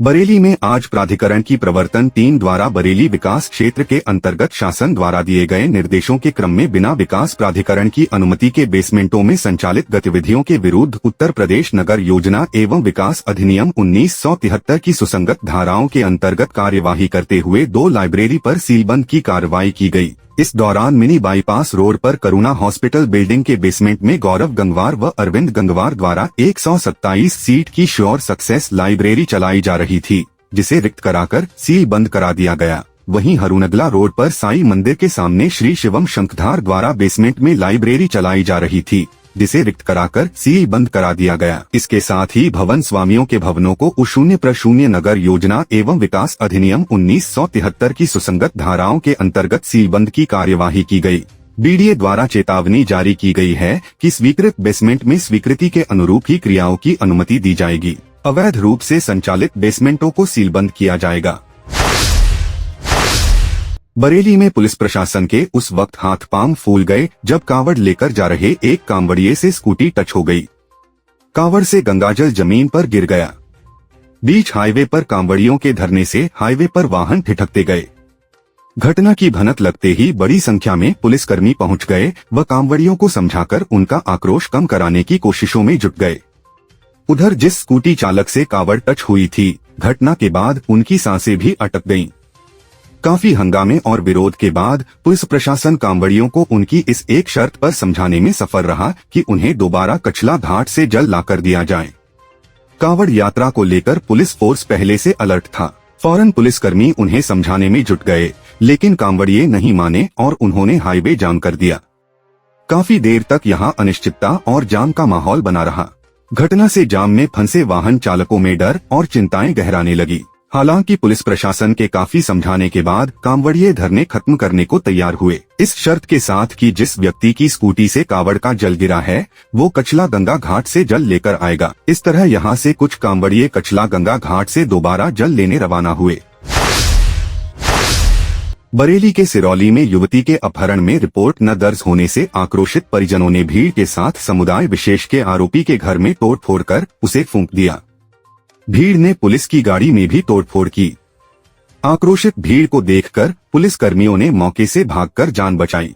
बरेली में आज प्राधिकरण की प्रवर्तन टीम द्वारा बरेली विकास क्षेत्र के अंतर्गत शासन द्वारा दिए गए निर्देशों के क्रम में बिना विकास प्राधिकरण की अनुमति के बेसमेंटों में संचालित गतिविधियों के विरुद्ध उत्तर प्रदेश नगर योजना एवं विकास अधिनियम 1973 की सुसंगत धाराओं के अंतर्गत कार्यवाही करते हुए 2 लाइब्रेरी पर सीलबंद की कार्रवाई की गई। इस दौरान मिनी बाईपास रोड पर करुणा हॉस्पिटल बिल्डिंग के बेसमेंट में गौरव गंगवार व अरविंद गंगवार द्वारा 127 सीट की श्योर सक्सेस लाइब्रेरी चलाई जा रही थी, जिसे रिक्त कराकर सील बंद करा दिया गया। वहीं हरुनगला रोड पर साई मंदिर के सामने श्री शिवम शंखधार द्वारा बेसमेंट में लाइब्रेरी चलाई जा रही थी, जिसे रिक्त कराकर सील बंद करा दिया गया। इसके साथ ही भवन स्वामियों के भवनों को U0 नगर योजना एवं विकास अधिनियम 1973 की सुसंगत धाराओं के अंतर्गत सीलबंद की कार्यवाही की गई। बीडीए द्वारा चेतावनी जारी की गई है कि स्वीकृत बेसमेंट में स्वीकृति के अनुरूप ही क्रियाओं की अनुमति दी जाएगी। अवैध रूप से संचालित बेसमेंटों को सीलबंद किया जाएगा। बरेली में पुलिस प्रशासन के उस वक्त हाथ पांव फूल गए जब कांवड़ लेकर जा रहे एक कांवड़िए से स्कूटी टच हो गई। कांवड़ से गंगाजल जमीन पर गिर गया। बीच हाईवे पर कांवड़ियों के धरने से हाईवे पर वाहन ठिठकते गए। घटना की भनक लगते ही बड़ी संख्या में पुलिसकर्मी पहुंच गए व कांवड़ियों को समझाकर उनका आक्रोश कम कराने की कोशिशों में जुट गए। उधर जिस स्कूटी चालक से कांवड़ टच हुई थी, घटना के बाद उनकी सांसें भी अटक गईं। काफी हंगामे और विरोध के बाद पुलिस प्रशासन कांवड़ियों को उनकी इस एक शर्त पर समझाने में सफल रहा कि उन्हें दोबारा कचला घाट से जल लाकर दिया जाए। कांवड़ यात्रा को लेकर पुलिस फोर्स पहले से अलर्ट था। फौरन पुलिसकर्मी उन्हें समझाने में जुट गए, लेकिन कांवड़िए नहीं माने और उन्होंने हाईवे जाम कर दिया। काफी देर तक यहां अनिश्चितता और जाम का माहौल बना रहा। घटना से जाम में फंसे वाहन चालकों में डर और चिंताएं गहराने लगी। हालांकि पुलिस प्रशासन के काफी समझाने के बाद कांवड़िए धरने खत्म करने को तैयार हुए, इस शर्त के साथ कि जिस व्यक्ति की स्कूटी से कांवड़ का जल गिरा है वो कचला गंगा घाट से जल लेकर आएगा। इस तरह यहां से कुछ कांवड़िए कचला गंगा घाट से दोबारा जल लेने रवाना हुए। बरेली के सिरौली में युवती के अपहरण में रिपोर्ट न दर्ज होने से आक्रोशित परिजनों ने भीड़ के साथ समुदाय विशेष के आरोपी के घर में तोड़फोड़ कर उसे फूंक दिया। भीड़ ने पुलिस की गाड़ी में भी तोड़फोड़ की। आक्रोशित भीड़ को देखकर पुलिस कर्मियों ने मौके से भागकर जान बचाई।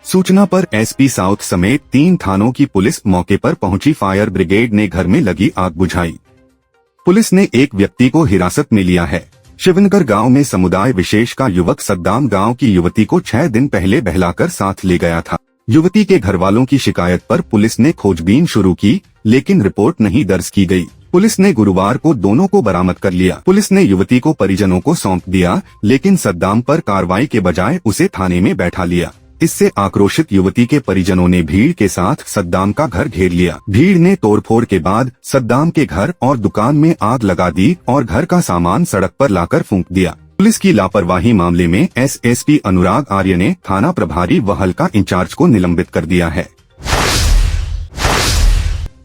सूचना पर एसपी साउथ समेत 3 थानों की पुलिस मौके पर पहुंची। फायर ब्रिगेड ने घर में लगी आग बुझाई। पुलिस ने एक व्यक्ति को हिरासत में लिया है। शिवनगर गांव में समुदाय विशेष का युवक सद्दाम गांव की युवती को 6 दिन पहले बहलाकर साथ ले गया था। युवती के घरवालों की शिकायत पर पुलिस ने खोजबीन शुरू की, लेकिन रिपोर्ट नहीं दर्ज की गई। पुलिस ने गुरुवार को दोनों को बरामद कर लिया। पुलिस ने युवती को परिजनों को सौंप दिया, लेकिन सद्दाम पर कार्रवाई के बजाय उसे थाने में बैठा लिया। इससे आक्रोशित युवती के परिजनों ने भीड़ के साथ सद्दाम का घर घेर लिया। भीड़ ने तोड़फोड़ के बाद सद्दाम के घर और दुकान में आग लगा दी और घर का सामान सड़क पर लाकर फूंक दिया। पुलिस की लापरवाही मामले में एसएसपी अनुराग आर्य ने थाना प्रभारी व हल्का इंचार्ज को निलंबित कर दिया है।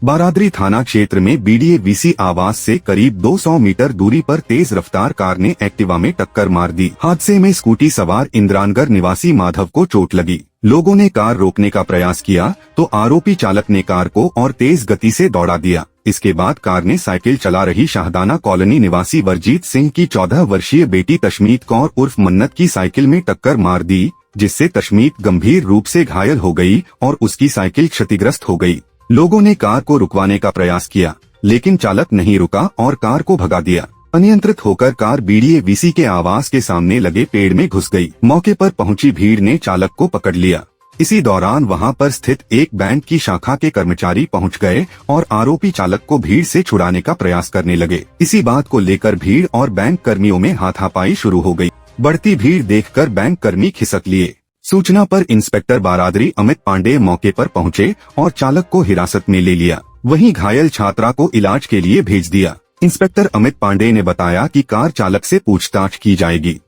बारादरी थाना क्षेत्र में बीडीए वीसी आवास से करीब 200 मीटर दूरी पर तेज रफ्तार कार ने एक्टिवा में टक्कर मार दी। हादसे में स्कूटी सवार इंद्रानगर निवासी माधव को चोट लगी। लोगों ने कार रोकने का प्रयास किया तो आरोपी चालक ने कार को और तेज गति से दौड़ा दिया। इसके बाद कार ने साइकिल चला रही शाहदाना कॉलोनी निवासी वरजीत सिंह की 14 वर्षीय बेटी तशमीत कौर उर्फ मन्नत की साइकिल में टक्कर मार दी, जिससे तशमीत गंभीर रूप से घायल हो गई और उसकी साइकिल क्षतिग्रस्त हो गई। लोगों ने कार को रुकवाने का प्रयास किया, लेकिन चालक नहीं रुका और कार को भगा दिया। अनियंत्रित होकर कार बीडीए वीसी के आवास के सामने लगे पेड़ में घुस गई। मौके पर पहुंची भीड़ ने चालक को पकड़ लिया। इसी दौरान वहां पर स्थित एक बैंक की शाखा के कर्मचारी पहुंच गए और आरोपी चालक को भीड़ से छुड़ाने का प्रयास करने लगे। इसी बात को लेकर भीड़ और बैंक कर्मियों में हाथापाई शुरू हो गई। बढ़ती भीड़ देखकर बैंक कर्मी खिसक लिए। सूचना पर इंस्पेक्टर बारादरी अमित पांडे मौके पर पहुंचे और चालक को हिरासत में ले लिया। वहीं घायल छात्रा को इलाज के लिए भेज दिया। इंस्पेक्टर अमित पांडे ने बताया कि कार चालक से पूछताछ की जाएगी।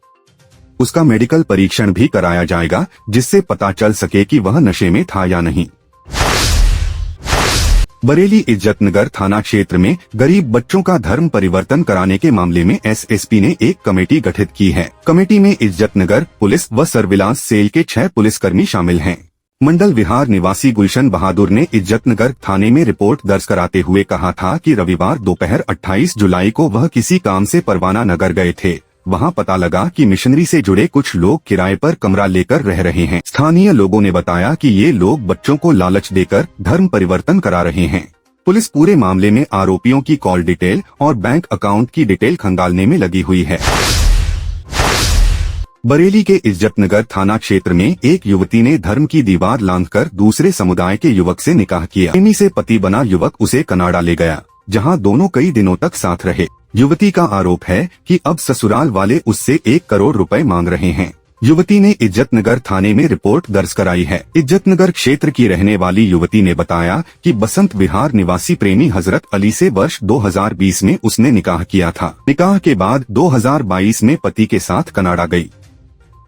उसका मेडिकल परीक्षण भी कराया जाएगा, जिससे पता चल सके कि वह नशे में था या नहीं। बरेली इज्जतनगर थाना क्षेत्र में गरीब बच्चों का धर्म परिवर्तन कराने के मामले में एसएसपी ने एक कमेटी गठित की है। कमेटी में इज्जतनगर पुलिस व सर्विलांस सेल के 6 पुलिसकर्मी शामिल हैं। मंडल विहार निवासी गुलशन बहादुर ने इज्जतनगर थाने में रिपोर्ट दर्ज कराते हुए कहा था कि रविवार दोपहर 28 जुलाई को वह किसी काम से परवाना नगर गए थे। वहां पता लगा कि मिशनरी से जुड़े कुछ लोग किराए पर कमरा लेकर रह रहे हैं। स्थानीय लोगों ने बताया कि ये लोग बच्चों को लालच देकर धर्म परिवर्तन करा रहे हैं। पुलिस पूरे मामले में आरोपियों की कॉल डिटेल और बैंक अकाउंट की डिटेल खंगालने में लगी हुई है। बरेली के इज्जतनगर थाना क्षेत्र में एक युवती ने धर्म की दीवार लांघकर दूसरे समुदाय के युवक से निकाह किया। प्रेमी से पति बना युवक उसे कनाडा ले गया, जहां दोनों कई दिनों तक साथ रहे। युवती का आरोप है कि अब ससुराल वाले उससे 1 करोड़ रुपए मांग रहे हैं। युवती ने इज्जतनगर थाने में रिपोर्ट दर्ज कराई है। इज्जतनगर क्षेत्र की रहने वाली युवती ने बताया कि बसंत विहार निवासी प्रेमी हजरत अली से वर्ष 2020 में उसने निकाह किया था। निकाह के बाद 2022 में पति के साथ कनाडा गई।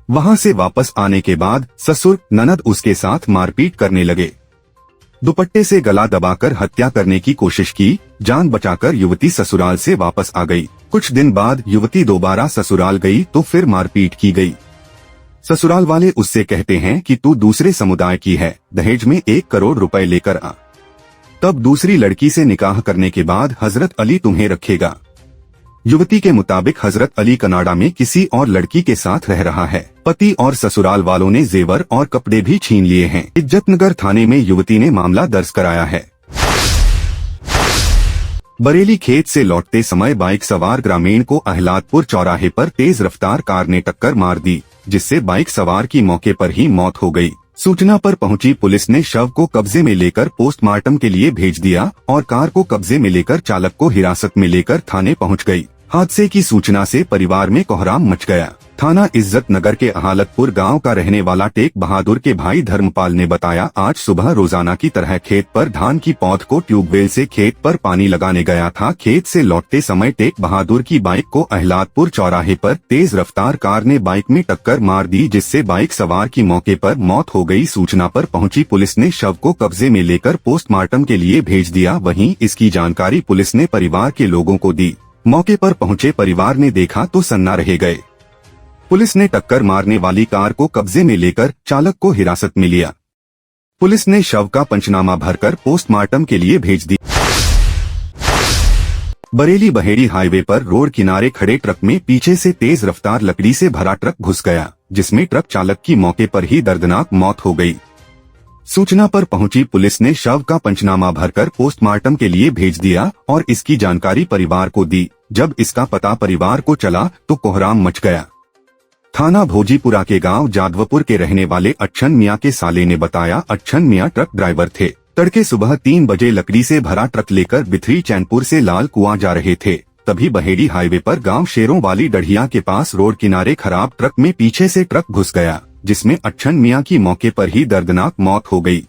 वहां से वापस आने के बाद ससुर ननद उसके साथ मारपीट करने लगे। दुपट्टे से गला दबाकर हत्या करने की कोशिश की। जान बचाकर युवती ससुराल से वापस आ गई। कुछ दिन बाद युवती दोबारा ससुराल गई तो फिर मारपीट की गई। ससुराल वाले उससे कहते हैं कि तू दूसरे समुदाय की है, दहेज में 1 करोड़ रुपए लेकर आ, तब दूसरी लड़की से निकाह करने के बाद हजरत अली तुम्हें रखेगा। युवती के मुताबिक हजरत अली कनाडा में किसी और लड़की के साथ रह रहा है। पति और ससुराल वालों ने जेवर और कपड़े भी छीन लिए हैं। इज्जतनगर थाने में युवती ने मामला दर्ज कराया है। बरेली खेत से लौटते समय बाइक सवार ग्रामीण को अहलादपुर चौराहे पर तेज रफ्तार कार ने टक्कर मार दी, जिससे बाइक सवार की मौके पर ही मौत हो गई। सूचना पर पहुंची पुलिस ने शव को कब्जे में लेकर पोस्टमार्टम के लिए भेज दिया और कार को कब्जे में लेकर चालक को हिरासत में लेकर थाने पहुंच गई। हादसे की सूचना से परिवार में कोहराम मच गया। थाना इज्जतनगर के अहालतपुर गांव का रहने वाला टेक बहादुर के भाई धर्मपाल ने बताया, आज सुबह रोजाना की तरह खेत पर धान की पौध को ट्यूबवेल से खेत पर पानी लगाने गया था। खेत से लौटते समय टेक बहादुर की बाइक को अहलादपुर चौराहे पर तेज रफ्तार कार ने बाइक में टक्कर मार दी, जिससे बाइक सवार की मौके पर मौत हो गई। सूचना पर पहुंची पुलिस ने शव को कब्जे में लेकर पोस्टमार्टम के लिए भेज दिया। वहीं इसकी जानकारी पुलिस ने परिवार के लोगों को दी। मौके पर पहुंचे परिवार ने देखा तो सन्ना रह गए। पुलिस ने टक्कर मारने वाली कार को कब्जे में लेकर चालक को हिरासत में लिया। पुलिस ने शव का पंचनामा भरकर पोस्टमार्टम के लिए भेज दिया। बरेली बहेड़ी हाईवे पर रोड किनारे खड़े ट्रक में पीछे से तेज रफ्तार लकड़ी से भरा ट्रक घुस गया, जिसमें ट्रक चालक की मौके पर ही दर्दनाक मौत हो गई। सूचना पर पहुंची पुलिस ने शव का पंचनामा भरकर पोस्टमार्टम के लिए भेज दिया और इसकी जानकारी परिवार को दी। जब इसका पता परिवार को चला तो कोहराम मच गया। थाना भोजीपुरा के गांव जादवपुर के रहने वाले अच्छन मियां के साले ने बताया, अच्छन मियां ट्रक ड्राइवर थे। तड़के सुबह 3 बजे लकड़ी से भरा ट्रक लेकर बिथरी चैनपुर से लाल कुआं जा रहे थे। तभी बहेड़ी हाईवे पर गांव शेरों वाली डढ़िया के पास रोड किनारे खराब ट्रक में पीछे से ट्रक घुस गया, जिसमें अच्छन मियां की मौके पर ही दर्दनाक मौत हो गई।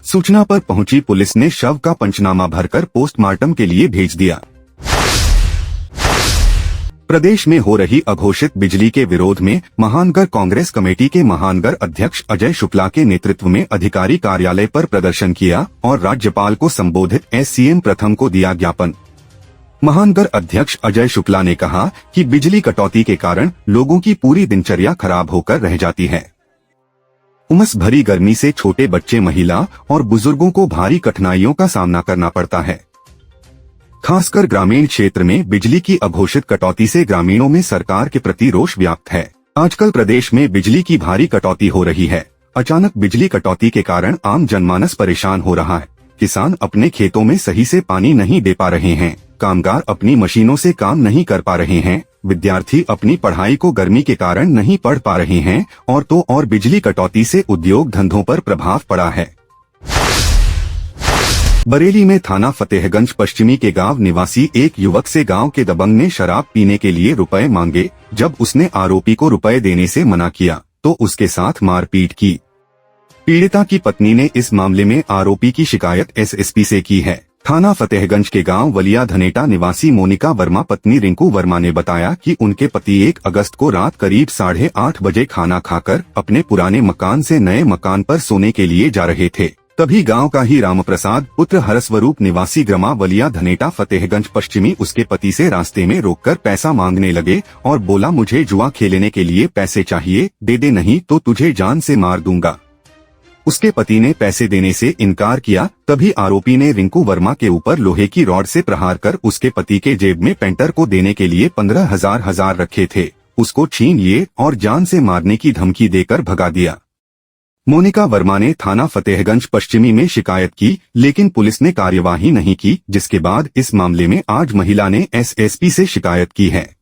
सूचना पर पहुंची पुलिस ने शव का पंचनामा भरकर पोस्टमार्टम के लिए भेज दिया। प्रदेश में हो रही अघोषित बिजली के विरोध में महानगर कांग्रेस कमेटी के महानगर अध्यक्ष अजय शुक्ला के नेतृत्व में अधिकारी कार्यालय पर प्रदर्शन किया और राज्यपाल को संबोधित एससीएम प्रथम को दिया ज्ञापन। महानगर अध्यक्ष अजय शुक्ला ने कहा कि बिजली कटौती के कारण लोगों की पूरी दिनचर्या खराब होकर रह जाती है। उमस भरी गर्मी से छोटे बच्चे, महिला और बुजुर्गों को भारी कठिनाइयों का सामना करना पड़ता है। खासकर ग्रामीण क्षेत्र में बिजली की अघोषित कटौती से ग्रामीणों में सरकार के प्रति रोष व्याप्त है। आजकल प्रदेश में बिजली की भारी कटौती हो रही है। अचानक बिजली कटौती के कारण आम जनमानस परेशान हो रहा है। किसान अपने खेतों में सही से पानी नहीं दे पा रहे हैं, कामगार अपनी मशीनों से काम नहीं कर पा रहे हैं, विद्यार्थी अपनी पढ़ाई को गर्मी के कारण नहीं पढ़ पा रहे हैं और बिजली कटौती से उद्योग धंधों पर प्रभाव पड़ा है। बरेली में थाना फतेहगंज पश्चिमी के गांव निवासी एक युवक से गांव के दबंग ने शराब पीने के लिए रुपए मांगे। जब उसने आरोपी को रुपए देने से मना किया तो उसके साथ मारपीट की। पीड़िता की पत्नी ने इस मामले में आरोपी की शिकायत एसएसपी से की है। थाना फतेहगंज के गांव वलिया धनेटा निवासी मोनिका वर्मा पत्नी रिंकू वर्मा ने बताया कि उनके पति 1 अगस्त को रात करीब 8:30 बजे खाना खाकर अपने पुराने मकान से नए मकान पर सोने के लिए जा रहे थे। तभी गांव का ही रामप्रसाद पुत्र हरस्वरूप निवासी ग्रामा वलिया धनेटा फतेहगंज पश्चिमी उसके पति से रास्ते में रोककर पैसा मांगने लगे और बोला, मुझे जुआ खेलने के लिए पैसे चाहिए, दे दे नहीं तो तुझे जान से मार दूंगा। उसके पति ने पैसे देने से इनकार किया। तभी आरोपी ने रिंकू वर्मा के ऊपर लोहे की रॉड से प्रहार कर उसके पति के जेब में पेंटर को देने के लिए 15,000 रखे थे, उसको छीन लिए और जान से मारने की धमकी देकर भगा दिया। मोनिका वर्मा ने थाना फतेहगंज पश्चिमी में शिकायत की, लेकिन पुलिस ने कार्यवाही नहीं की, जिसके बाद इस मामले में आज महिला ने एसएसपी से शिकायत की है।